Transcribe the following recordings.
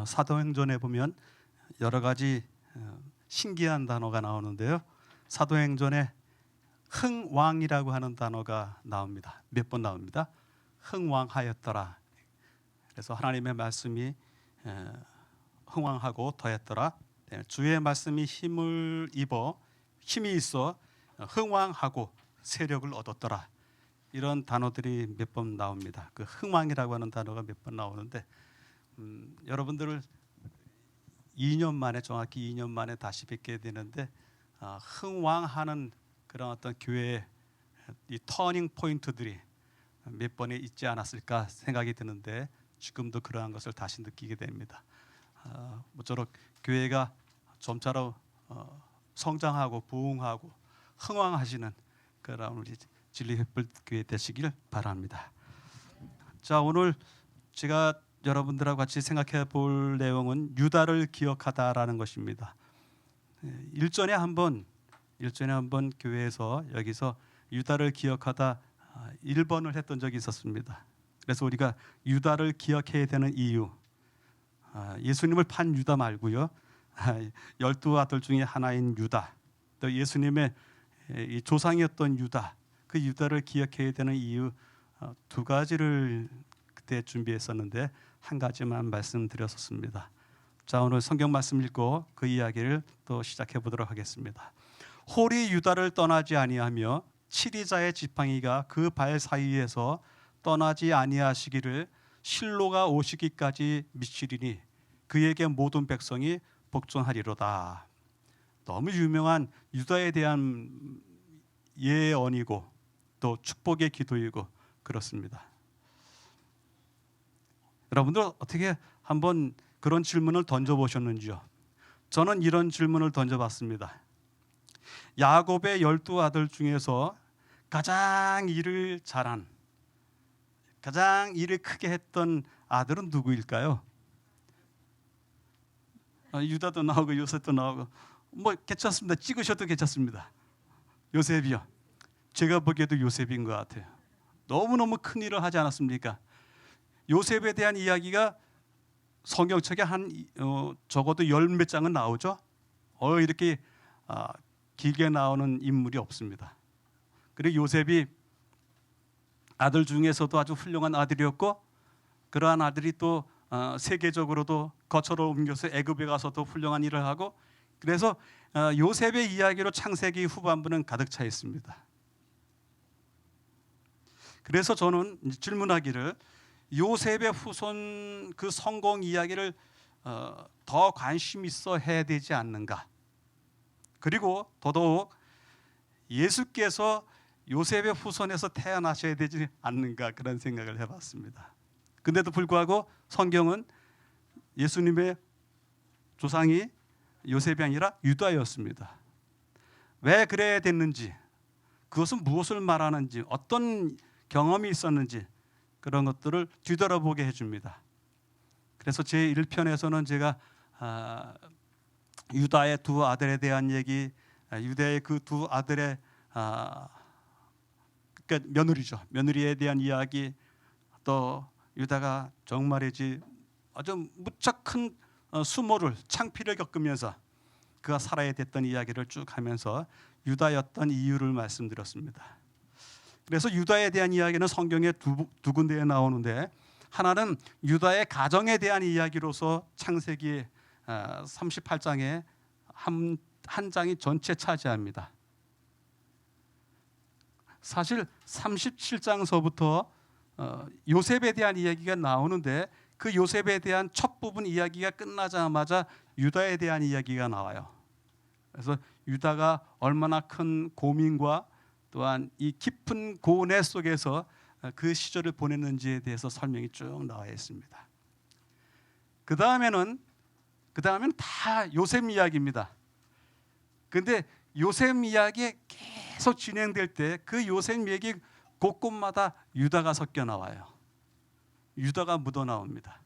사도행전에 보면 여러 가지 신기한 단어가 나오는데요. 사도행전에 흥왕이라고 하는 단어가 나옵니다. 몇 번 나옵니다. 흥왕하였더라. 그래서 하나님의 말씀이 흥왕하고 더했더라. 주의 말씀이 힘이 있어 흥왕하고 세력을 얻었더라. 이런 단어들이 몇 번 나옵니다. 그 흥왕이라고 하는 단어가 몇 번 나오는데 여러분들을 2년 만에, 정확히 2년 만에 다시 뵙게 되는데 흥왕하는 그런 어떤 교회의 이 터닝 포인트들이 몇 번에 있지 않았을까 생각이 드는데 지금도 그러한 것을 다시 느끼게 됩니다. 모쪼록 교회가 점차로 성장하고 부흥하고 흥왕하시는 그런 우리 진리횃불교회 되시길 바랍니다. 자, 오늘 제가 여러분들하고 같이 생각해 볼 내용은 유다를 기억하다라는 것입니다. 일전에 한번 교회에서 여기서 유다를 기억하다 1번을 했던 적이 있었습니다. 그래서 우리가 유다를 기억해야 되는 이유, 예수님을 판 유다 말고요, 12아들 중에 하나인 유다, 또 예수님의 조상이었던 유다, 그 유다를 기억해야 되는 이유 두 가지를 그때 준비했었는데 한 가지만 말씀드렸었습니다. 자, 오늘 성경 말씀 읽고 그 이야기를 또 시작해 보도록 하겠습니다. 홀이 유다를 떠나지 아니하며 치리자의 지팡이가 그 발 사이에서 떠나지 아니하시기를 실로가 오시기까지 미치리니 그에게 모든 백성이 복종하리로다. 너무 유명한 유다에 대한 예언이고 또 축복의 기도이고 그렇습니다. 여러분들 어떻게 한번 그런 질문을 던져보셨는지요? 저는 이런 질문을 던져봤습니다. 야곱의 12아들 중에서 가장 일을 잘한, 가장 일을 크게 했던 아들은 누구일까요? 유다도 나오고 요셉도 나오고 뭐 괜찮습니다. 찍으셔도 괜찮습니다. 요셉이요. 제가 보기에도 요셉인 것 같아요. 너무너무 큰 일을 하지 않았습니까? 요셉에 대한 이야기가 성경책에 적어도 10몇 장은 나오죠. 이렇게 길게 나오는 인물이 없습니다. 그리고 요셉이 아들 중에서도 아주 훌륭한 아들이었고, 그러한 아들이 또 세계적으로도 거처를 옮겨서 애굽에 가서도 훌륭한 일을 하고, 그래서 요셉의 이야기로 창세기 후반부는 가득 차 있습니다. 그래서 저는 질문하기를, 요셉의 후손 그 성공 이야기를 더 관심 있어 해야 되지 않는가? 그리고 더더욱 예수께서 요셉의 후손에서 태어나셔야 되지 않는가, 그런 생각을 해봤습니다. 근데도 불구하고 성경은 예수님의 조상이 요셉이 아니라 유다였습니다. 왜 그래야 됐는지, 그것은 무엇을 말하는지, 어떤 경험이 있었는지, 그런 것들을 뒤돌아보게 해줍니다. 그래서 제 1편에서는 제가 유다의 두 아들에 대한 얘기, 유다의 그 두 아들의 그러니까 며느리에 대한 이야기, 또 유다가 정말이지 아주 무척 큰 수모를, 창피를 겪으면서 그가 살아야 됐던 이야기를 쭉 하면서 유다였던 이유를 말씀드렸습니다. 그래서 유다에 대한 이야기는 성경에 두 군데에 나오는데, 하나는 유다의 가정에 대한 이야기로서 창세기 38장에 한 장이 전체 차지합니다. 사실 37장서부터 요셉에 대한 이야기가 나오는데, 그 요셉에 대한 첫 부분 이야기가 끝나자마자 유다에 대한 이야기가 나와요. 그래서 유다가 얼마나 큰 고민과 또한 이 깊은 고뇌 속에서 그 시절을 보냈는지에 대해서 설명이 쭉 나와 있습니다. 그 다음에는 다 요셉 이야기입니다. 그런데 요셉 이야기 계속 진행될 때 그 요셉 얘기 곳곳마다 유다가 섞여 나와요. 유다가 묻어 나옵니다.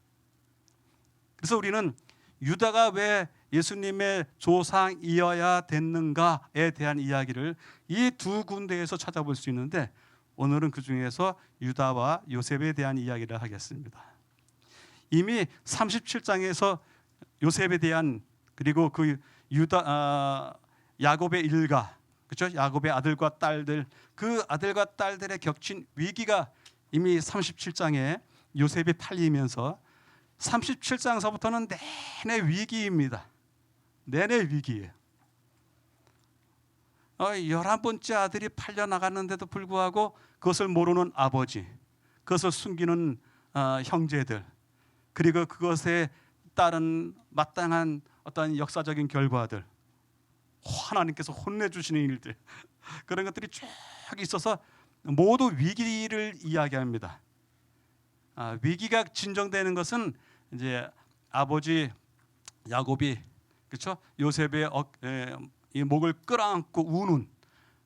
그래서 우리는 유다가 왜 예수님의 조상이어야 됐는가에 대한 이야기를 이 두 군데에서 찾아볼 수 있는데, 오늘은 그 중에서 유다와 요셉에 대한 이야기를 하겠습니다. 이미 37장에서 요셉에 대한 그리고 그 야곱의 일가, 그렇죠? 야곱의 아들과 딸들, 그 아들과 딸들의 겹친 위기가 이미 37장에 요셉이 팔리면서 37장서부터는 내내 위기입니다. 내내 위기예요. 11번째 아들이 팔려 나갔는데도 불구하고 그것을 모르는 아버지, 그것을 숨기는 형제들, 그리고 그것에 따른 마땅한 어떤 역사적인 결과들, 하나님께서 혼내주시는 일들, 그런 것들이 쭉 있어서 모두 위기를 이야기합니다. 위기가 진정되는 것은 이제 아버지 야곱이, 그렇죠? 요셉의 이 목을 끌어안고 우는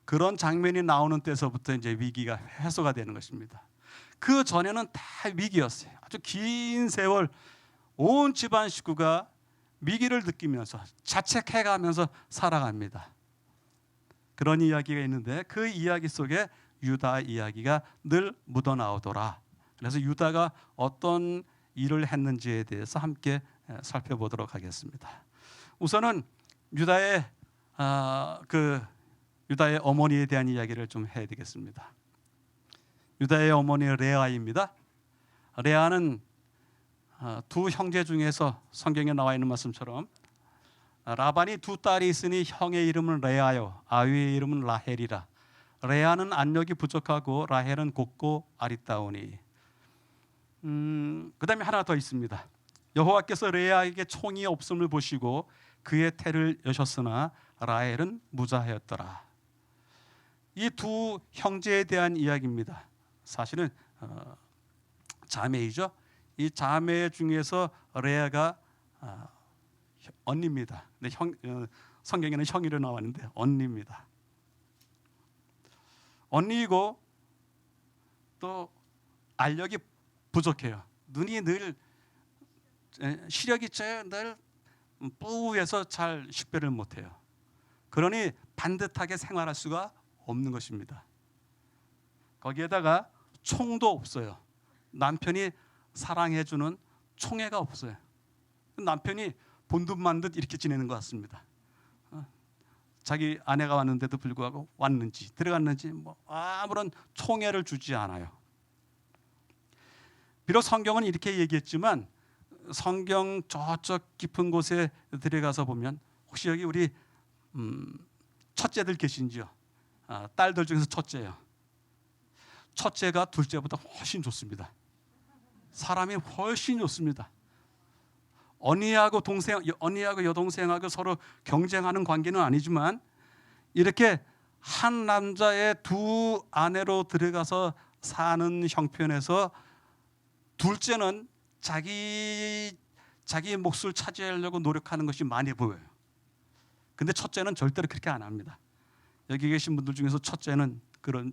그런 장면이 나오는 때서부터 이제 위기가 해소가 되는 것입니다. 그 전에는 다 위기였어요. 아주 긴 세월 온 집안 식구가 위기를 느끼면서 자책해가면서 살아갑니다. 그런 이야기가 있는데 그 이야기 속에 유다 이야기가 늘 묻어나오더라. 그래서 유다가 어떤 일을 했는지에 대해서 함께 살펴보도록 하겠습니다. 우선은 유다의 유다의 어머니에 대한 이야기를 좀 해야 되겠습니다. 유다의 어머니 레아입니다. 레아는 두 형제 중에서 성경에 나와 있는 말씀처럼 라반이 두 딸이 있으니 형의 이름은 레아요 아위의 이름은 라헬이라. 레아는 안력이 부족하고 라헬은 곱고 아리따우니. 그 다음에 하나 더 있습니다. 여호와께서 레아에게 총이 없음을 보시고 그의 태를 여셨으나 라헬은 무자하였더라. 이 두 형제에 대한 이야기입니다. 사실은 자매이죠. 이 자매 중에서 레아가 언니입니다. 근데 성경에는 형이로 나왔는데 언니입니다. 언니이고 또 알력이 부족해요. 눈이 늘 시력이 늘 뿌해서 잘 식별을 못해요. 그러니 반듯하게 생활할 수가 없는 것입니다. 거기에다가 총도 없어요. 남편이 사랑해주는 총애가 없어요. 남편이 본듯만 듯 이렇게 지내는 것 같습니다. 자기 아내가 왔는데도 불구하고 왔는지 들어갔는지 아무런 총애를 주지 않아요. 비록 성경은 이렇게 얘기했지만 성경 저쪽 깊은 곳에 들어가서 보면 혹시 여기 우리 첫째들 계신지요? 딸들 중에서 첫째요. 첫째가 둘째보다 훨씬 좋습니다. 사람이 훨씬 좋습니다. 언니하고 여동생하고 서로 경쟁하는 관계는 아니지만 이렇게 한 남자의 두 아내로 들어가서 사는 형편에서 둘째는 자기 몫을 차지하려고 노력하는 것이 많이 보여요. 근데 첫째는 절대로 그렇게 안 합니다. 여기 계신 분들 중에서 첫째는 그런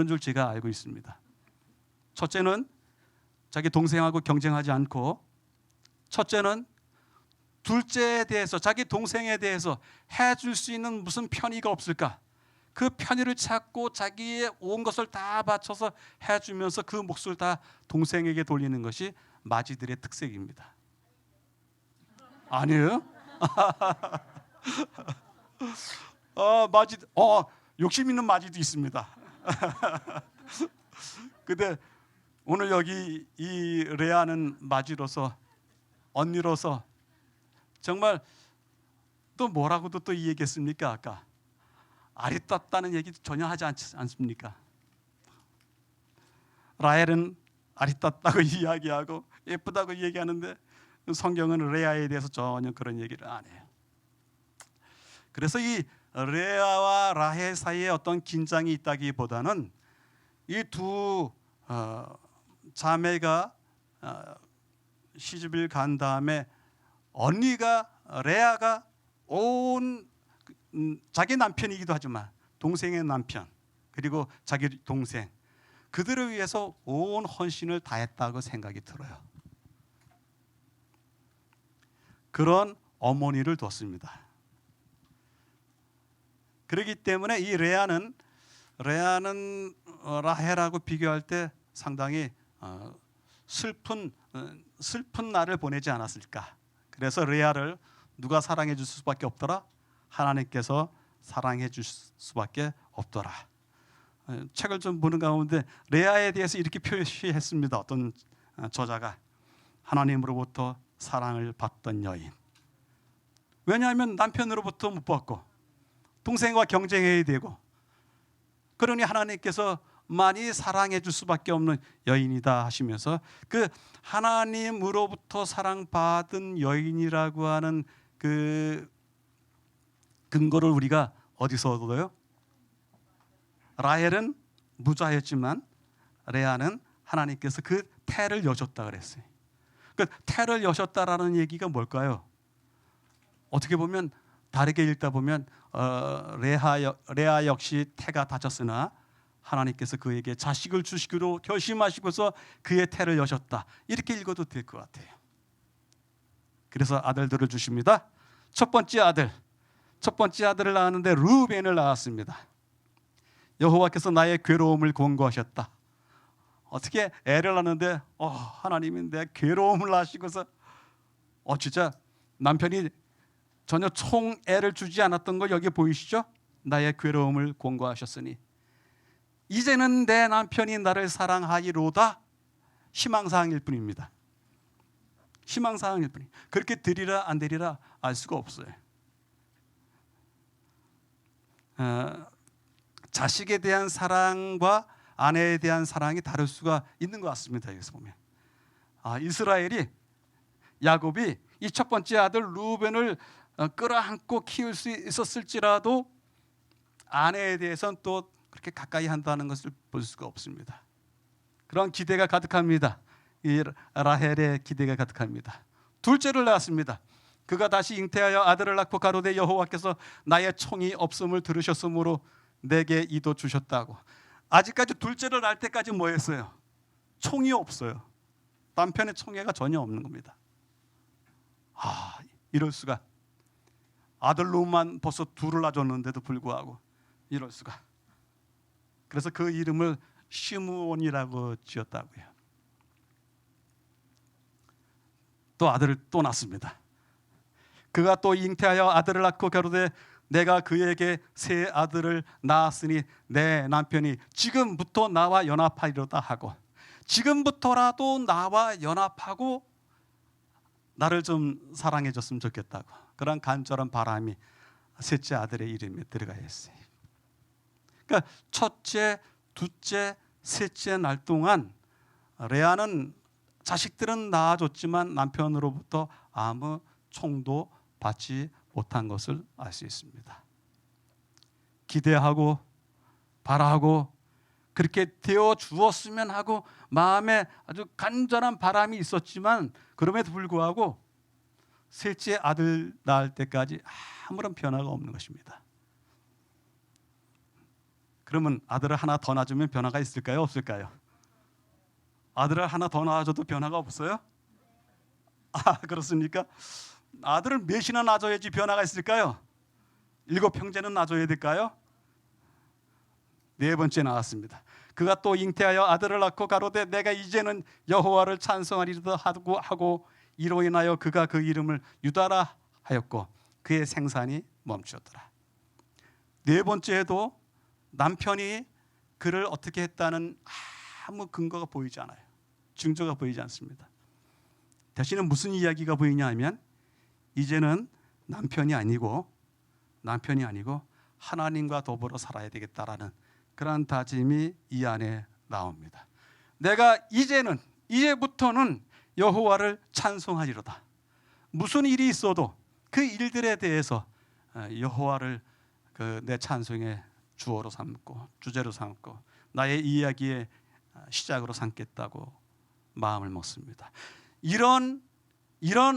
줄 제가 알고 있습니다. 첫째는 자기 동생하고 경쟁하지 않고, 첫째는 둘째에 대해서, 자기 동생에 대해서 해줄 수 있는 무슨 편의가 없을까? 그 편의를 찾고 자기의 온 것을 다 바쳐서 해주면서 그 몫을 다 동생에게 돌리는 것이 마지들의 특색입니다. 아니에요? 마지, 욕심 있는 마지도 있습니다. 근데 오늘 여기 이 레아는 마지로서, 언니로서 정말 또 뭐라고도 또 얘기했습니까? 아까 아리따다는 얘기 전혀 하지 않습니까? 라헬은 아리따다고 이야기하고 예쁘다고 얘기하는데 성경은 레아에 대해서 전혀 그런 얘기를 안 해요. 그래서 이 레아와 라헬 사이에 어떤 긴장이 있다기보다는 이 두 자매가 시집을 간 다음에 레아가 온 자기 남편이기도 하지만 동생의 남편, 그리고 자기 동생, 그들을 위해서 온 헌신을 다했다고 생각이 들어요. 그런 어머니를 뒀습니다. 그렇기 때문에 이 레아는 라헬하고 비교할 때 상당히 슬픈 슬픈 날을 보내지 않았을까? 그래서 레아를 누가 사랑해 줄 수밖에 없더라? 하나님께서 사랑해 줄 수밖에 없더라. 책을 좀 보는 가운데 레아에 대해서 이렇게 표시했습니다. 어떤 저자가 하나님으로부터 사랑을 받던 여인. 왜냐하면 남편으로부터 못 받고 동생과 경쟁해야 되고, 그러니 하나님께서 많이 사랑해 줄 수밖에 없는 여인이다 하시면서 그 하나님으로부터 사랑받은 여인이라고 하는 그 근거를 우리가 어디서 얻어요? 라헬은 무자였지만 레아는 하나님께서 그 태를 여셨다 그랬어요. 그 태를 여셨다라는 얘기가 뭘까요? 어떻게 보면 다르게 읽다 보면 레아 역시 태가 다쳤으나 하나님께서 그에게 자식을 주시기로 결심하시고서 그의 태를 여셨다, 이렇게 읽어도 될 것 같아요. 그래서 아들들을 주십니다. 첫 번째 아들을 낳았는데 르우벤을 낳았습니다. 여호와께서 나의 괴로움을 권고하셨다. 어떻게 애를 낳는데 하나님이 내 괴로움을 아시고서 진짜 남편이 전혀 총애를 주지 않았던 거 여기 보이시죠? 나의 괴로움을 권고하셨으니 이제는 내 남편이 나를 사랑하리로다. 희망사항일 뿐입니다. 희망사항일 뿐이. 그렇게 되리라 안 되리라 알 수가 없어요. 자식에 대한 사랑과 아내에 대한 사랑이 다를 수가 있는 것 같습니다. 여기서 보면 이스라엘이, 야곱이 이 첫 번째 아들 루벤을 끌어안고 키울 수 있었을지라도 아내에 대해서는 또 그렇게 가까이 한다는 것을 볼 수가 없습니다. 그런 기대가 가득합니다. 이 라헬의 기대가 가득합니다. 둘째를 낳았습니다. 그가 다시 잉태하여 아들을 낳고 가로되 여호와께서 나의 총이 없음을 들으셨으므로 내게 이도 주셨다고. 아직까지 둘째를 낳을 때까지 뭐 했어요? 총이 없어요. 남편의 총애가 전혀 없는 겁니다. 이럴 수가. 아들로만 벌써 둘을 낳아줬는데도 불구하고 이럴 수가. 그래서 그 이름을 시므온이라고 지었다고요. 또 아들을 또 낳습니다. 그가 또 잉태하여 아들을 낳고 가로되 내가 그에게 새 아들을 낳았으니 내 남편이 지금부터 나와 연합하리로다 하고, 지금부터라도 나와 연합하고 나를 좀 사랑해 줬으면 좋겠다고, 그런 간절한 바람이 셋째 아들의 이름에 들어가 있어요. 그러니까 첫째, 둘째, 셋째 날 동안 레아는 자식들은 낳아줬지만 남편으로부터 아무 총도 받지 못한 것을 알 수 있습니다. 기대하고 바라고 그렇게 되어 주었으면 하고 마음에 아주 간절한 바람이 있었지만 그럼에도 불구하고 셋째 아들 낳을 때까지 아무런 변화가 없는 것입니다. 그러면 아들을 하나 더 낳아주면 변화가 있을까요? 없을까요? 아들을 하나 더 낳아줘도 변화가 없어요? 그렇습니까? 아들을 몇이나 낳아줘야지 변화가 있을까요? 7형제는 낳아줘야 될까요? 4번째 낳았습니다. 그가 또 잉태하여 아들을 낳고 가로되 내가 이제는 여호와를 찬송하리로다 하고 이로 인하여 그가 그 이름을 유다라 하였고 그의 생산이 멈추었더라. 4번째에도 남편이 그를 어떻게 했다는 아무 근거가 보이지 않아요. 증거가 보이지 않습니다. 대신에 무슨 이야기가 보이냐 하면 이제는 남편이 아니고 하나님과 더불어 살아야 되겠다라는 그런 다짐이 이 안에 나옵니다. 내가 이제부터는 여호와를 찬송하리로다. 무슨 일이 있어도 그 일들에 대해서 여호와를 내 찬송의 주어로 삼고 주제로 삼고 나의 이야기의 시작으로 삼겠다고 마음을 먹습니다. 이런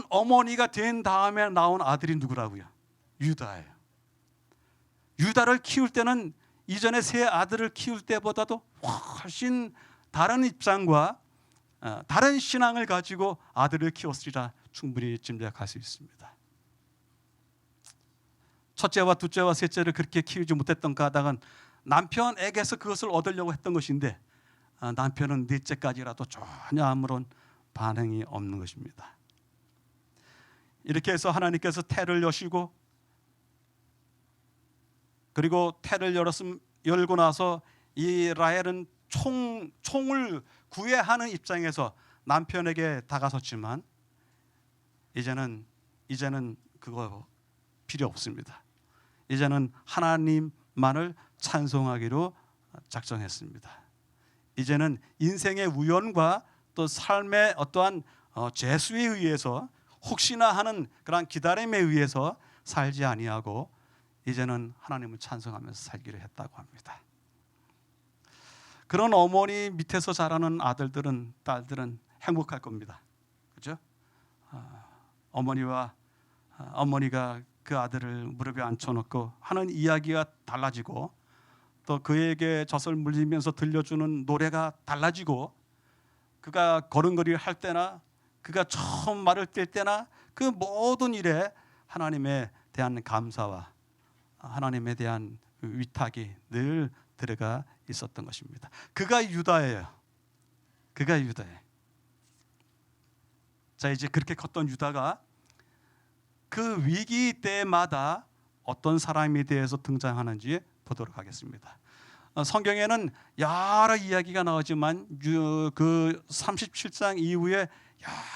어머니가 된 다음에 나온 아들이 누구라고요? 유다예요. 유다를 키울 때는 이전에 세 아들을 키울 때보다도 훨씬 다른 입장과 다른 신앙을 가지고 아들을 키웠으리라 충분히 짐작할 수 있습니다. 첫째와 둘째와 셋째를 그렇게 키우지 못했던 까닭은 남편에게서 그것을 얻으려고 했던 것인데 남편은 넷째까지라도 전혀 아무런 반응이 없는 것입니다. 이렇게 해서 하나님께서 태를 여시고, 그리고 태를 열고 나서 이 라헬은 총을 구해야 하는 입장에서 남편에게 다가섰지만 이제는 그거 필요 없습니다. 이제는 하나님만을 찬송하기로 작정했습니다. 이제는 인생의 우연과 또 삶의 어떠한 재수에 의해서 혹시나 하는 그런 기다림에 의해서 살지 아니하고 이제는 하나님을 찬송하면서 살기로 했다고 합니다. 그런 어머니 밑에서 자라는 아들들은, 딸들은 행복할 겁니다. 그렇죠? 어머니가 그 아들을 무릎에 앉혀놓고 하는 이야기가 달라지고, 또 그에게 젖을 물리면서 들려주는 노래가 달라지고, 그가 걸음걸이를 할 때나 그가 처음 말을 뗄 때나 그 모든 일에 하나님에 대한 감사와 하나님에 대한 위탁이 늘 들어가 있었던 것입니다. 그가 유다예요. 그가 유다예요. 자, 이제 그렇게 컸던 유다가 그 위기 때마다 어떤 사람에 대해서 등장하는지 보도록 하겠습니다. 성경에는 여러 이야기가 나오지만 그 37장 이후에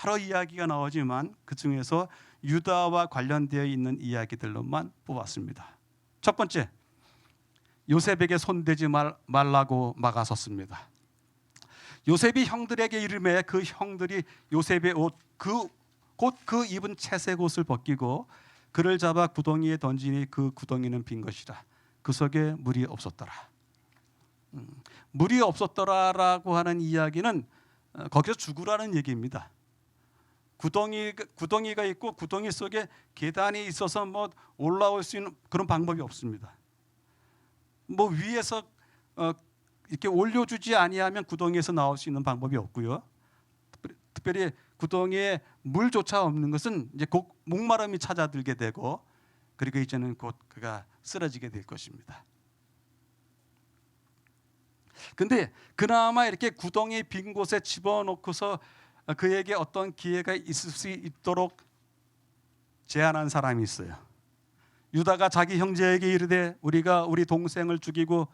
여러 이야기가 나오지만 그 중에서 유다와 관련되어 있는 이야기들로만 뽑았습니다. 첫 번째, 요셉에게 손대지 말라고 막아섰습니다. 요셉이 형들에게 이르매 그 형들이 요셉의 옷, 곧 그 입은 채색 옷을 벗기고 그를 잡아 구덩이에 던지니 그 구덩이는 빈 것이라. 그 속에 물이 없었더라. 물이 없었더라라고 하는 이야기는 거기서 죽으라는 얘기입니다. 구덩이가 있고 구덩이 속에 계단이 있어서 뭐 올라올 수 있는 그런 방법이 없습니다. 뭐 위에서 이렇게 올려주지 아니하면 구덩이에서 나올 수 있는 방법이 없고요. 특별히 구덩이에 물조차 없는 것은 이제 곧 목마름이 찾아들게 되고, 그리고 이제는 곧 그가 쓰러지게 될 것입니다. 근데 그나마 이렇게 구덩이 빈 곳에 집어넣고서 그에게 어떤 기회가 있을 수 있도록 제안한 사람이 있어요. 유다가 자기 형제에게 이르되 우리가 우리 동생을 죽이고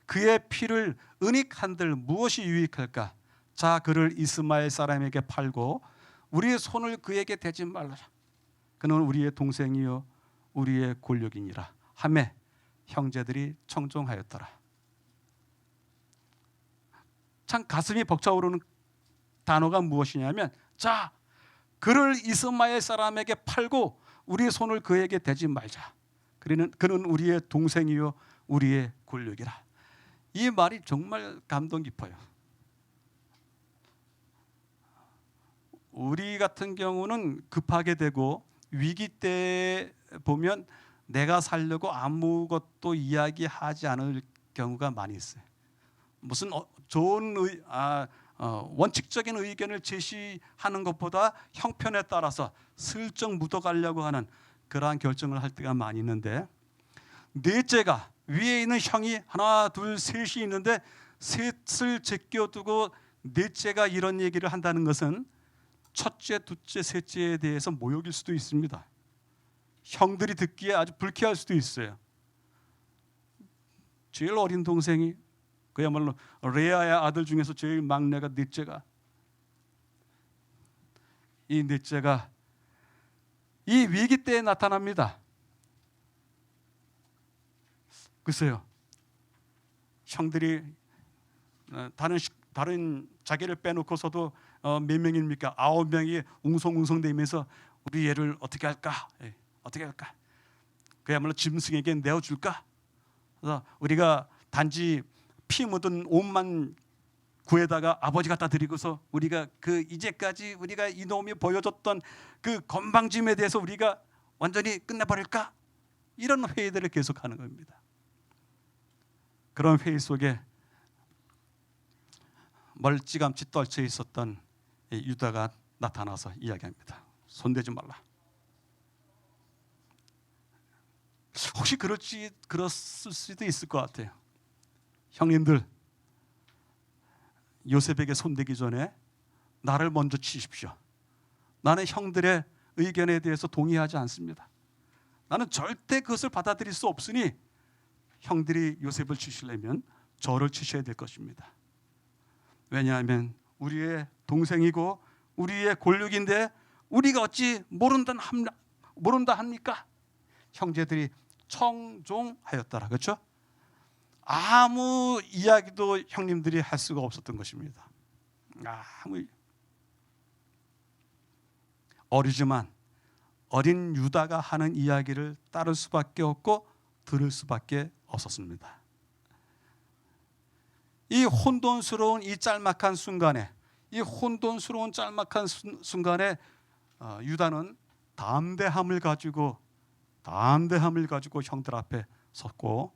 그의 피를 은닉한들 무엇이 유익할까? 자, 그를 이스마엘 사람에게 팔고 우리의 손을 그에게 대지 말라. 그는 우리의 동생이요 우리의 권력이니라 하매 형제들이 청종하였더라. 참 가슴이 벅차오르는 단어가 무엇이냐면, 자, 그를 이스마엘 사람에게 팔고 우리의 손을 그에게 대지 말자. 그는 우리의 동생이요 우리의 권력이라. 이 말이 정말 감동 깊어요. 우리 같은 경우는 급하게 되고 위기 때 보면 내가 살려고 아무것도 이야기하지 않을 경우가 많이 있어요. 무슨 좋은 원칙적인 의견을 제시하는 것보다 형편에 따라서 슬쩍 묻어가려고 하는 그러한 결정을 할 때가 많이 있는데, 넷째가 위에 있는 형이 하나 둘 셋이 있는데 셋을 제껴두고 넷째가 이런 얘기를 한다는 것은 첫째, 둘째, 셋째에 대해서 모욕일 수도 있습니다. 형들이 듣기에 아주 불쾌할 수도 있어요. 제일 어린 동생이, 그야말로 레아의 아들 중에서 제일 막내가 넷째가, 이 넷째가 이 위기 때에 나타납니다. 글쎄요, 형들이 다른 자기를 빼놓고서도 몇 명입니까? 9명이 웅성웅성대면서 우리 얘를 어떻게 할까? 어떻게 할까? 그야말로 짐승에게 내어줄까? 그래서 우리가 단지 피 묻은 옷만 구해다가 아버지 갖다 드리고서 우리가 그 이제까지 우리가 이놈이 보여줬던 그 건방짐에 대해서 우리가 완전히 끝내버릴까? 이런 회의들을 계속하는 겁니다. 그런 회의 속에 멀찌감치 떨쳐 있었던 유다가 나타나서 이야기합니다. 손대지 말라. 혹시 그랬을 수도 있을 것 같아요. 형님들, 요셉에게 손대기 전에 나를 먼저 치십시오. 나는 형들의 의견에 대해서 동의하지 않습니다. 나는 절대 그것을 받아들일 수 없으니 형들이 요셉을 치시려면 저를 치셔야 될 것입니다. 왜냐하면 우리의 동생이고 우리의 골육인데 우리가 어찌 모른다 합니까? 형제들이 청종하였더라. 그렇죠? 아무 이야기도 형님들이 할 수가 없었던 것입니다. 어리지만 어린 유다가 하는 이야기를 따를 수밖에 없고 들을 수밖에 없었습니다. 이 혼돈스러운 이 짤막한 순간에 유다는 담대함을 가지고 형들 앞에 섰고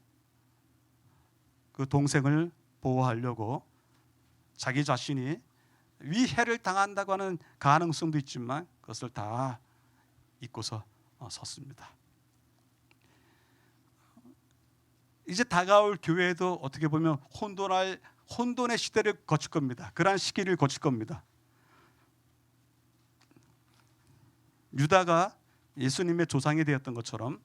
그 동생을 보호하려고 자기 자신이 위해를 당한다고 하는 가능성도 있지만 그것을 다 잊고서 섰습니다. 이제 다가올 교회도 어떻게 보면 혼돈의 시대를 거칠 겁니다. 그러한 시기를 거칠 겁니다. 유다가 예수님의 조상이 되었던 것처럼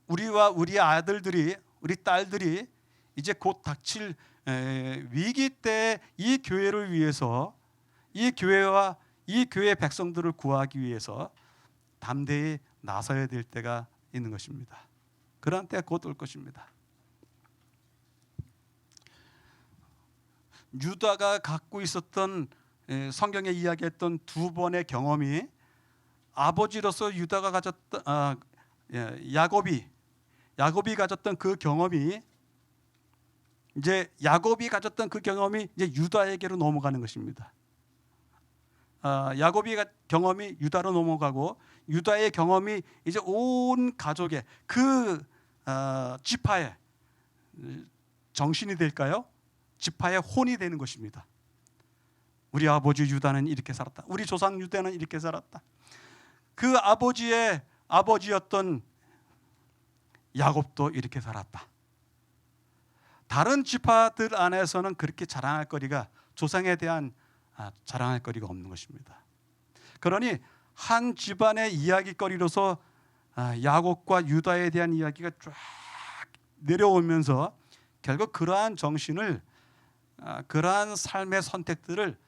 우리와 우리 아들들이, 우리 딸들이 이제 곧 닥칠 위기 때 이 교회를 위해서, 이 교회와 이 교회 백성들을 구하기 위해서 담대히 나서야 될 때가 있는 것입니다. 그런 때가 곧 올 것입니다. 유다가 갖고 있었던 성경에 이야기했던 두 번의 경험이 아버지로서 유다가 가졌던 야곱이 가졌던 그 경험이 이제 이제 유다에게로 넘어가는 것입니다. 야곱의 경험이 유다로 넘어가고 유다의 경험이 이제 온 가족의 그 지파의 정신이 될까요? 지파의 혼이 되는 것입니다. 우리 아버지 유다는 이렇게 살았다. 우리 조상 유다는 이렇게 살았다. 그 아버지의 아버지였던 야곱도 이렇게 살았다. 다른 지파들 안에서는 그렇게 자랑할 거리가, 조상에 대한 자랑할 거리가 없는 것입니다. 그러니 한 집안의 이야기거리로서 야곱과 유다에 대한 이야기가 쫙 내려오면서 결국 그러한 정신을, 그러한 삶의 선택들을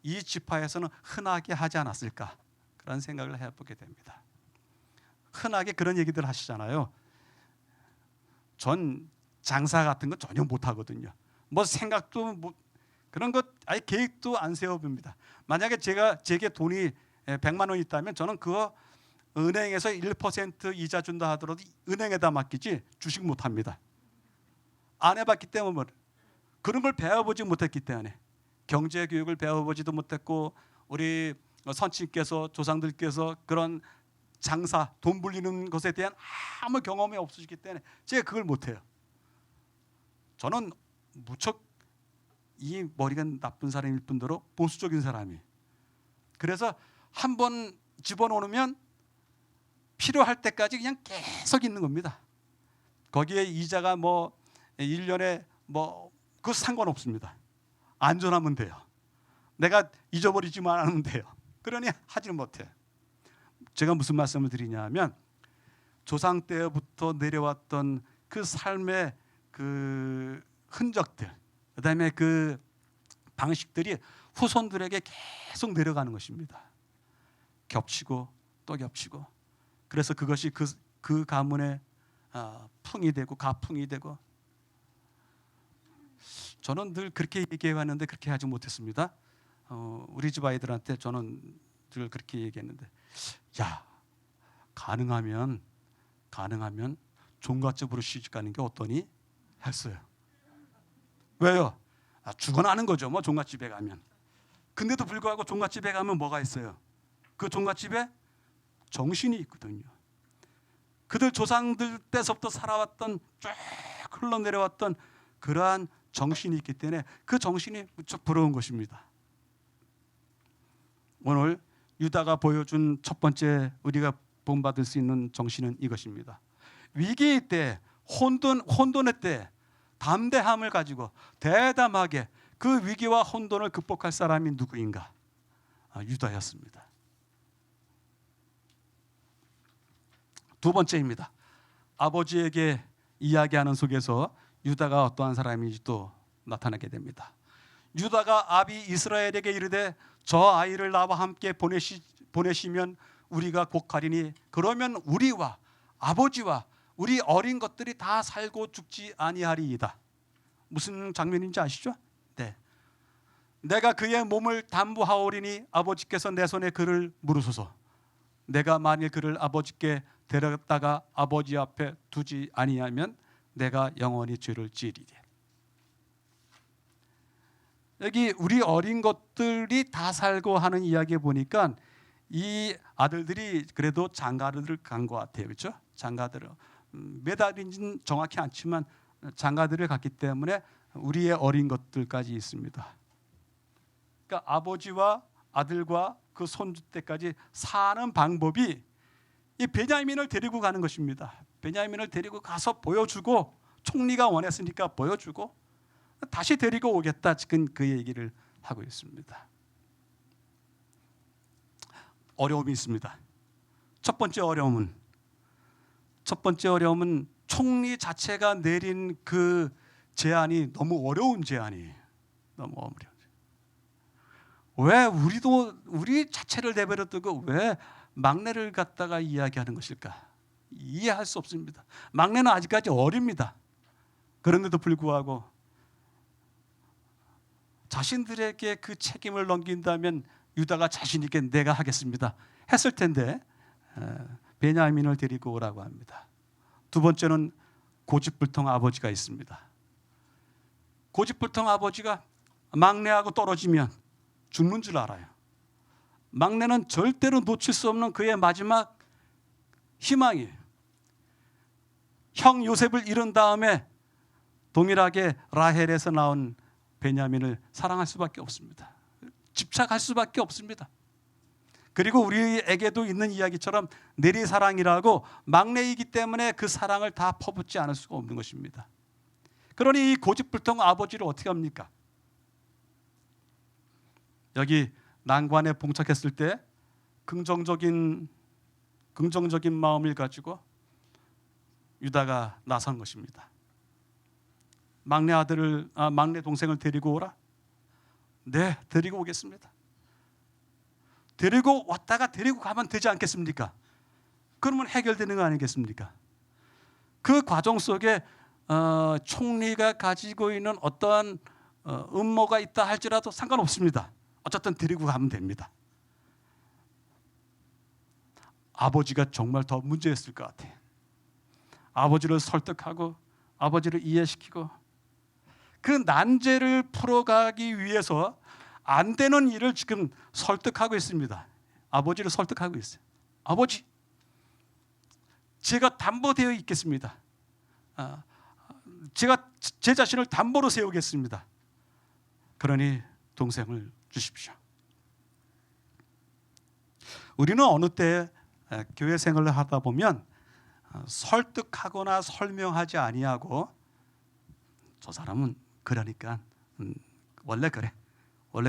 이 지파에서는 흔하게 하지 않았을까, 그런 생각을 해보게 됩니다. 흔하게 그런 얘기들 하시잖아요. 전 장사 같은 거 전혀 못하거든요. 뭐 생각도 그런 것 아예 계획도 안 세워봅니다. 만약에 제게 돈이 100만 원 있다면 저는 그거 은행에서 1% 이자 준다 하더라도 은행에다 맡기지 주식 못합니다. 안 해봤기 때문에 그런 걸 배워보지 못했기 때문에 경제 교육을 배워보지도 못했고 우리 선친께서 조상들께서 그런 장사, 돈 불리는 것에 대한 아무 경험이 없으시기 때문에 제가 그걸 못해요. 저는 무척 이 머리가 나쁜 사람일 뿐더러 보수적인 사람이. 그래서 한번 집어넣으면 필요할 때까지 그냥 계속 있는 겁니다. 거기에 이자가 뭐 1년에 뭐 그거 상관없습니다. 안전하면 돼요. 내가 잊어버리지만 않으면 돼요. 그러니 하지는 못해요. 제가 무슨 말씀을 드리냐면 조상 때부터 내려왔던 그 삶의 그 흔적들, 그다음에 그 방식들이 후손들에게 계속 내려가는 것입니다. 겹치고 또 겹치고. 그래서 그것이 그 가문의 풍이 되고 가풍이 되고. 저는 늘 그렇게 얘기해 왔는데 그렇게 하지 못했습니다. 우리 집 아이들한테 저는 늘 그렇게 얘기했는데, 야, 가능하면 종갓집으로 시집 가는 게 어떠니? 했어요. 왜요? 죽어나는 거죠, 뭐 종갓집에 가면. 근데도 불구하고 종갓집에 가면 뭐가 있어요? 그 종갓집에 정신이 있거든요. 그들 조상들 때서부터 살아왔던, 쭉 흘러내려왔던 그러한 정신이 있기 때문에 그 정신이 무척 부러운 것입니다. 오늘 유다가 보여준 첫 번째 우리가 본받을 수 있는 정신은 이것입니다. 위기의 때, 혼돈의 때 담대함을 가지고 대담하게 그 위기와 혼돈을 극복할 사람이 누구인가? 유다였습니다. 두 번째입니다. 아버지에게 이야기하는 속에서 유다가 어떠한 사람인지 또 나타나게 됩니다. 유다가 아비 이스라엘에게 이르되 저 아이를 나와 함께 보내시면 우리가 곧 가리니 그러면 우리와 아버지와 우리 어린 것들이 다 살고 죽지 아니하리이다. 무슨 장면인지 아시죠? 네. 내가 그의 몸을 담보하오리니 아버지께서 내 손에 그를 물으소서. 내가 만일 그를 아버지께 데려다가 아버지 앞에 두지 아니하면 내가 영원히 죄를 지으리니. 여기 우리 어린 것들이 다 살고 하는 이야기에 보니까 이 아들들이 그래도 장가들을 간 것 같아요. 그렇죠? 장가들을 몇 알인지는 정확히 않지만 장가들을 갔기 때문에 우리의 어린 것들까지 있습니다. 그러니까 아버지와 아들과 그 손주 때까지 사는 방법이 이 베냐민을 데리고 가는 것입니다. 베냐민을 데리고 가서 보여주고, 총리가 원했으니까 보여주고 다시 데리고 오겠다. 지금 그 얘기를 하고 있습니다. 어려움이 있습니다. 첫 번째 어려움은 총리 자체가 내린 그 제안이 너무 어려운 제안이에요. 너무 어려운. 왜 우리 자체를 내버려 두고 왜 막내를 갖다가 이야기하는 것일까? 이해할 수 없습니다. 막내는 아직까지 어립니다. 그런데도 불구하고 자신들에게 그 책임을 넘긴다면 유다가 자신 있게 내가 하겠습니다 했을 텐데 베냐민을 데리고 오라고 합니다. 두 번째는 고집불통 아버지가 있습니다. 고집불통 아버지가 막내하고 떨어지면 죽는 줄 알아요. 막내는 절대로 놓칠 수 없는 그의 마지막 희망이에요. 형 요셉을 잃은 다음에 동일하게 라헬에서 나온 베냐민을 사랑할 수밖에 없습니다. 집착할 수밖에 없습니다. 그리고 우리에게도 있는 이야기처럼 내리사랑이라고 막내이기 때문에 그 사랑을 다 퍼붓지 않을 수가 없는 것입니다. 그러니 이 고집불통 아버지를 어떻게 합니까? 여기 난관에 봉착했을 때 긍정적인 마음을 가지고 유다가 나선 것입니다. 막내 동생을 데리고 오라. 네, 데리고 오겠습니다. 데리고 왔다가 데리고 가면 되지 않겠습니까? 그러면 해결되는 거 아니겠습니까? 그 과정 속에 총리가 가지고 있는 어떠한 음모가 있다 할지라도 상관없습니다. 어쨌든 데리고 가면 됩니다. 아버지가 정말 더 문제였을 것 같아요. 아버지를 설득하고 아버지를 이해시키고 그 난제를 풀어가기 위해서 안 되는 일을 지금 설득하고 있습니다. 아버지를 설득하고 있어요. 아버지, 제가 담보되어 있겠습니다. 제가 제 자신을 담보로 세우겠습니다. 그러니 동생을 주십시오. 우리는 어느 때 교회 생활을 하다 보면 설득하거나 설명하지 아니하고 저 사람은 그러니까 원래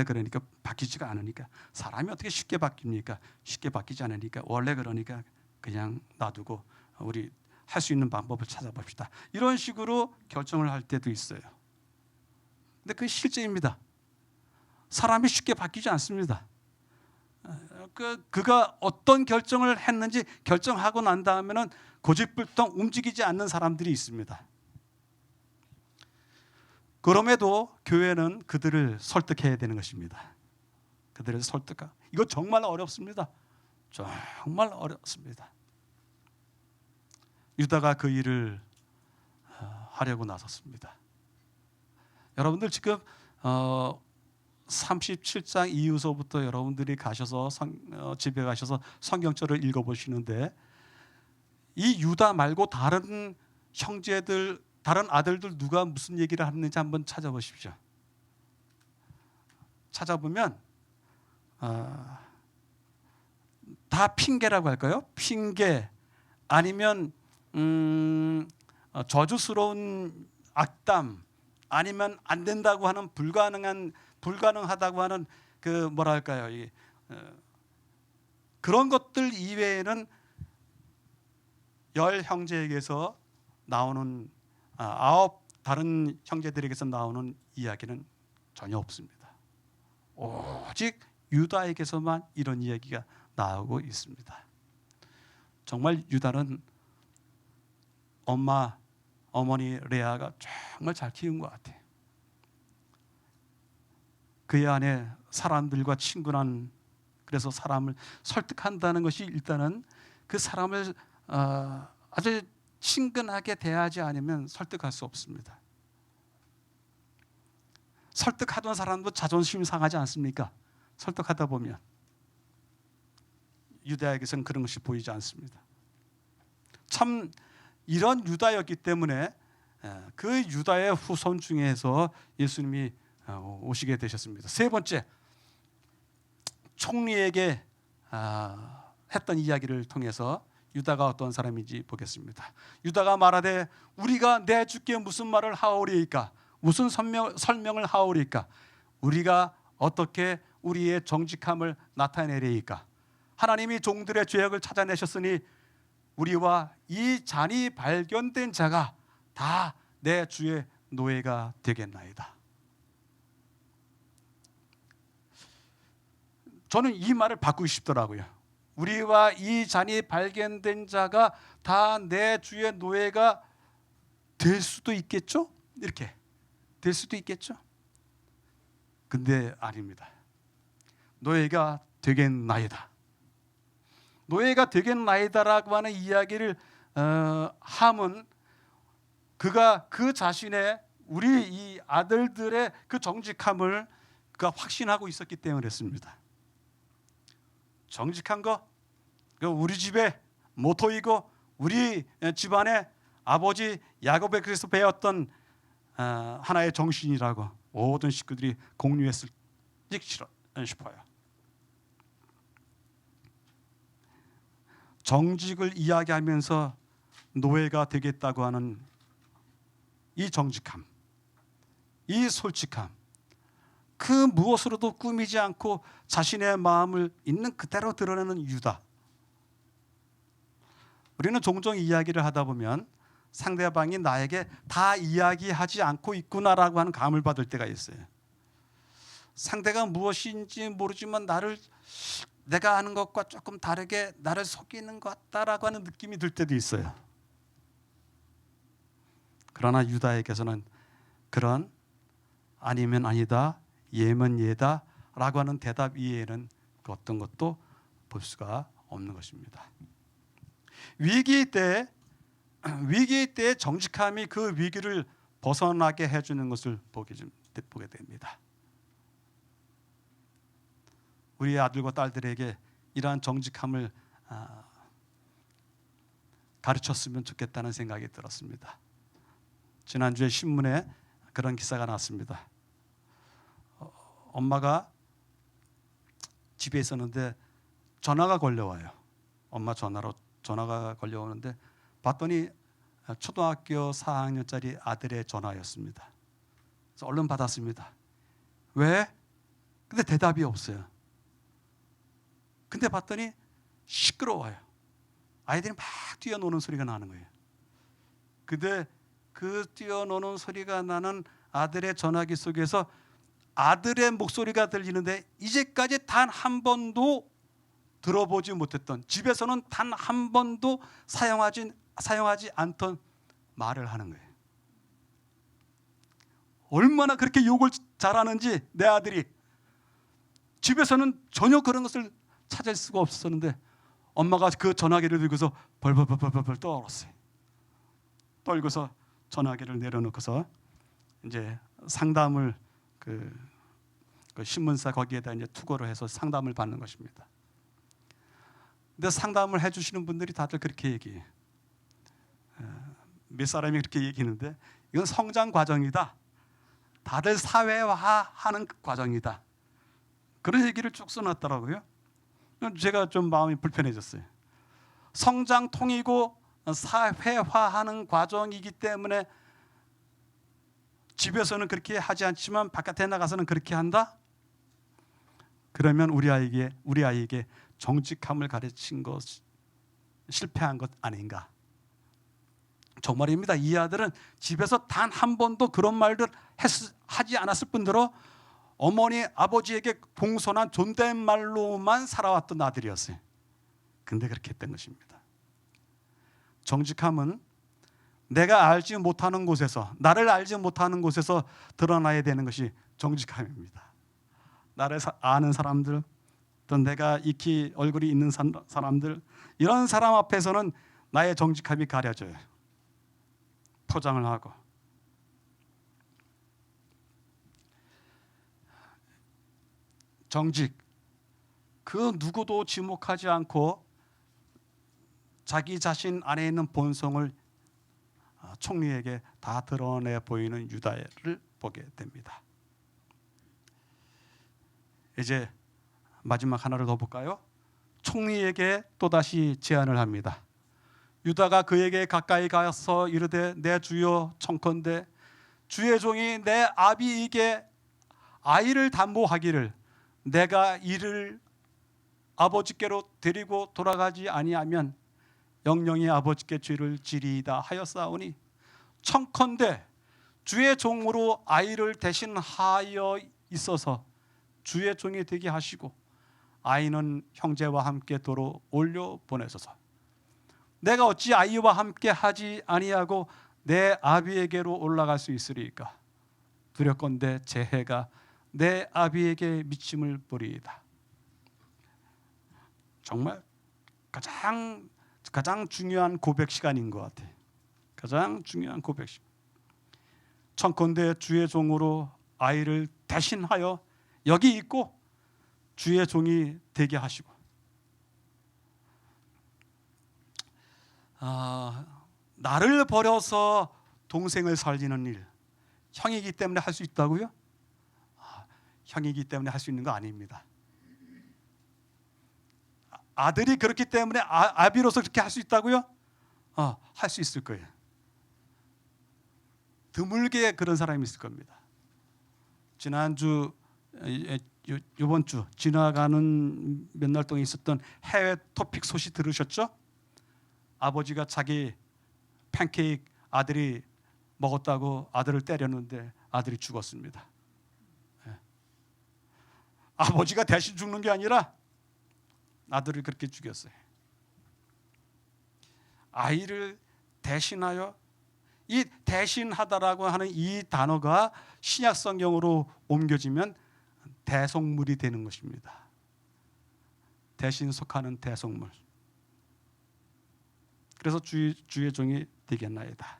그러니까 바뀌지가 않으니까 사람이 어떻게 쉽게 바뀝니까? 쉽게 바뀌지 않으니까 원래 그러니까 그냥 놔두고 우리 할 수 있는 방법을 찾아봅시다. 이런 식으로 결정을 할 때도 있어요. 근데 그게 실제입니다. 사람이 쉽게 바뀌지 않습니다. 그가 어떤 결정을 했는지 결정하고 난 다음에는 고집불통 움직이지 않는 사람들이 있습니다. 그럼에도 교회는 그들을 설득해야 되는 것입니다. 그들을 설득하고 이거 정말 어렵습니다. 정말 어렵습니다. 유다가 그 일을 하려고 나섰습니다. 여러분들 지금 37장 이후서부터 여러분들이 가셔서 집에 가셔서 성경절을 읽어보시는데 이 유다 말고 다른 형제들, 다른 아들들 누가 무슨 얘기를 하는지 한번 찾아보십시오. 찾아보면 다 핑계라고 할까요? 핑계 아니면 저주스러운 악담 아니면 안 된다고 하는 불가능하다고 하는 그 뭐랄까요, 그런 것들 이외에는 열 형제에게서 나오는 아홉 다른 형제들에게서 나오는 이야기는 전혀 없습니다. 오직 유다에게서만 이런 이야기가 나오고 있습니다. 정말 유다는 어머니 레아가 정말 잘 키운 것 같아요. 그의 안에 사람들과 친근한, 그래서 사람을 설득한다는 것이 일단은 그 사람을 아주 친근하게 대하지 않으면 설득할 수 없습니다. 설득하던 사람도 자존심이 상하지 않습니까? 설득하다 보면. 유다에게서는 그런 것이 보이지 않습니다. 참 이런 유다였기 때문에 그 유다의 후손 중에서 예수님이 오시게 되셨습니다. 세 번째, 총리에게 했던 이야기를 통해서 유다가 어떤 사람인지 보겠습니다. 유다가 말하되 우리가 내 주께 무슨 말을 하오리이까? 무슨 설명을 하오리이까? 우리가 어떻게 우리의 정직함을 나타내리이까? 하나님이 종들의 죄악을 찾아내셨으니 우리와 이 잔이 발견된 자가 다 내 주의 노예가 되겠나이다. 저는 이 말을 바꾸고 싶더라고요. 우리와 이 잔이 발견된 자가 다 내 주의 노예가 될 수도 있겠죠? 이렇게 될 수도 있겠죠? 근데 아닙니다. 노예가 되겠나이다. 노예가 되겠나이다라고 하는 이야기를 함은 그가 그 자신의 우리 이 아들들의 그 정직함을 그가 확신하고 있었기 때문에 그랬습니다. 정직한 거, 우리 집의 모토이고 우리 집안의 아버지 야곱에게서 배웠던 하나의 정신이라고 모든 식구들이 공유했을 싶어요. 정직을 이야기하면서 노예가 되겠다고 하는 이 정직함, 이 솔직함, 그 무엇으로도 꾸미지 않고 자신의 마음을 있는 그대로 드러내는 유다. 우리는 종종 이야기를 하다 보면 상대방이 나에게 다 이야기하지 않고 있구나라고 하는 감을 받을 때가 있어요. 상대가 무엇인지 모르지만 내가 아는 것과 조금 다르게 나를 속이는 것 같다라고 하는 느낌이 들 때도 있어요. 그러나 유다에게서는 그런 아니면 아니다, 예면 예다 라고 하는 대답 이외에는 그 어떤 것도 볼 수가 없는 것입니다. 위기의 때 정직함이 그 위기를 벗어나게 해주는 것을 보게 됩니다. 우리 아들과 딸들에게 이러한 정직함을 가르쳤으면 좋겠다는 생각이 들었습니다. 지난주에 신문에 그런 기사가 났습니다. 엄마가 집에 있었는데 전화가 걸려와요. 엄마 전화가 걸려오는데 봤더니 초등학교 4학년짜리 아들의 전화였습니다. 그래서 얼른 받았습니다. 왜? 근데 대답이 없어요. 근데 봤더니 시끄러워요. 아이들이 막 뛰어노는 소리가 나는 거예요. 근데 그 뛰어노는 소리가 나는 아들의 전화기 속에서 아들의 목소리가 들리는데 이제까지 단 한 번도 들어보지 못했던, 집에서는 단 한 번도 사용하지 않던 말을 하는 거예요. 얼마나 그렇게 욕을 잘하는지 내 아들이. 집에서는 전혀 그런 것을 찾을 수가 없었는데 엄마가 그 전화기를 들고서 벌벌 떨었어요. 떨고서 전화기를 내려놓고서 이제 상담을 그 신문사 거기에다 이제 투고를 해서 상담을 받는 것입니다. 근데 상담을 해주시는 분들이 다들 그렇게 얘기해요. 몇 사람이 그렇게 얘기하는데 이건 성장 과정이다. 다들 사회화하는 과정이다. 그런 얘기를 쭉 써놨더라고요. 제가 좀 마음이 불편해졌어요. 성장통이고 사회화하는 과정이기 때문에 집에서는 그렇게 하지 않지만 바깥에 나가서는 그렇게 한다? 그러면 우리 아이에게 정직함을 가르친 것 실패한 것 아닌가? 정말입니다. 이 아들은 집에서 단 한 번도 그런 말들 하지 않았을 뿐더러 어머니 아버지에게 공손한 존댓말로만 살아왔던 아들이었어요. 근데 그렇게 했던 것입니다. 정직함은 내가 알지 못하는 곳에서, 나를 알지 못하는 곳에서 드러나야 되는 것이 정직함입니다. 나를 아는 사람들, 또 내가 익히 얼굴이 있는 사람들, 이런 사람 앞에서는 나의 정직함이 가려져요. 포장을 하고. 정직, 그 누구도 지목하지 않고 자기 자신 안에 있는 본성을 총리에게 다 드러내 보이는 유다를 보게 됩니다. 이제 마지막 하나를 더 볼까요? 총리에게 또다시 제안을 합니다. 유다가 그에게 가까이 가서 이르되 내 주여 청컨대 주의 종이 내 아비에게 아이를 담보하기를 내가 이를 아버지께로 데리고 돌아가지 아니하면 영영이 아버지께 죄를 지리이다 하였사오니 청컨대 주의 종으로 아이를 대신하여 있어서 주의 종이 되게 하시고 아이는 형제와 함께 도로 올려 보내소서. 내가 어찌 아이와 함께 하지 아니하고 내 아비에게로 올라갈 수 있으리까? 두렵건대 제 해가 내 아비에게 미침을 보리이다. 정말 가장 중요한 고백 시간인 것 같아요. 가장 중요한 고백 시간. 청컨대 주의 종으로 아이를 대신하여 여기 있고 주의 종이 되게 하시고, 나를 버려서 동생을 살리는 일, 형이기 때문에 할 수 있다고요? 형이기 때문에 할 수 있는 거 아닙니다. 아들이 그렇기 때문에 아비로서 그렇게 할 수 있다고요? 할 수 있을 거예요. 드물게 그런 사람이 있을 겁니다. 지난주, 이번 주 지나가는 몇 날 동안 있었던 해외 토픽 소식 들으셨죠? 아버지가 자기 팬케이크 아들이 먹었다고 아들을 때렸는데 아들이 죽었습니다. 아버지가 대신 죽는 게 아니라 아들을 그렇게 죽였어요. 아이를 대신하여, 이 대신하다라고 하는 이 단어가 신약 성경으로 옮겨지면 대속물이 되는 것입니다. 대신 속하는 대속물. 그래서 주의 종이 되겠나이다.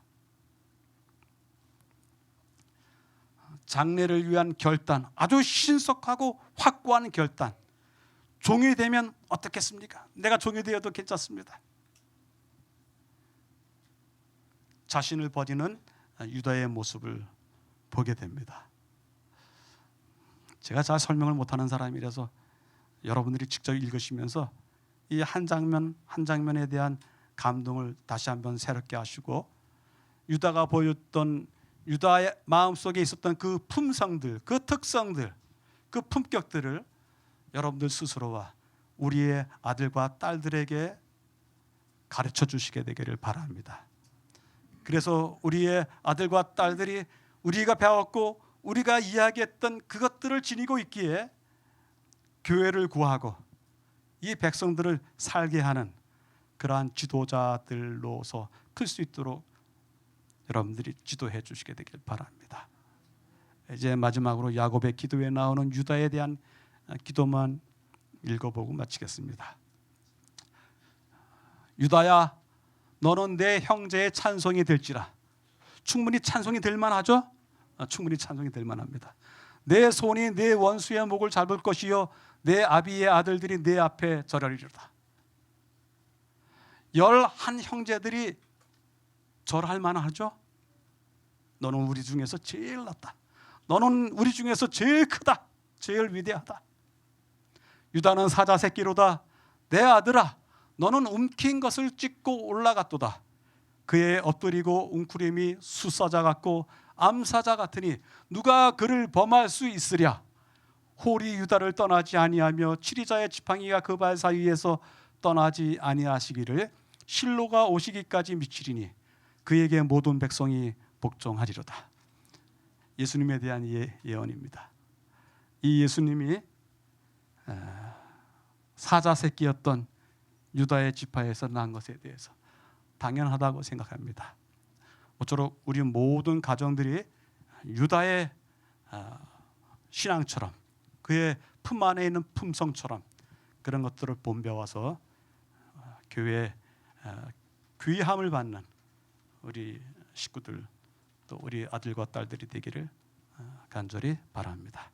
장래를 위한 결단, 아주 신속하고 확고한 결단. 종이 되면 어떻겠습니까? 내가 종이 되어도 괜찮습니다. 자신을 버리는 유다의 모습을 보게 됩니다. 제가 잘 설명을 못하는 사람이라서 여러분들이 직접 읽으시면서 이 한 장면 한 장면에 대한 감동을 다시 한번 새롭게 하시고, 유다가 보였던, 유다의 마음속에 있었던 그 품성들, 그 특성들, 그 품격들을 여러분들 스스로와 우리의 아들과 딸들에게 가르쳐 주시게 되기를 바랍니다. 그래서 우리의 아들과 딸들이 우리가 배웠고 우리가 이야기했던 그것들을 지니고 있기에 교회를 구하고 이 백성들을 살게 하는 그러한 지도자들로서 클 수 있도록 여러분들이 지도해 주시게 되길 바랍니다. 이제 마지막으로 야곱의 기도에 나오는 유다에 대한 기도만 읽어보고 마치겠습니다. 유다야, 너는 내 형제의 찬송이 될지라. 충분히 찬송이 될 만하죠? 충분히 찬송이 될 만합니다. 내 손이 내 원수의 목을 잡을 것이요 내 아비의 아들들이 내 앞에 절하리로다. 11 형제들이 절할 만하죠? 너는 우리 중에서 제일 낫다. 너는 우리 중에서 제일 크다. 제일 위대하다. 유다는 사자 새끼로다. 내 아들아, 너는 움킨 것을 찢고 올라갔도다. 그의 엎드리고 웅크림이 수사자 같고 암사자 같으니 누가 그를 범할 수 있으랴. 홀이 유다를 떠나지 아니하며 치리자의 지팡이가 그 발 사이에서 떠나지 아니하시기를 실로가 오시기까지 미치리니 그에게 모든 백성이 복종하리로다. 예수님에 대한 예언입니다. 이 예수님이 사자 새끼였던 유다의 지파에서 난 것에 대해서 당연하다고 생각합니다. 모쪼록 우리 모든 가정들이 유다의 신앙처럼 그의 품 안에 있는 품성처럼 그런 것들을 본배워서 교회에 귀함을 받는 우리 식구들 또 우리 아들과 딸들이 되기를 간절히 바랍니다.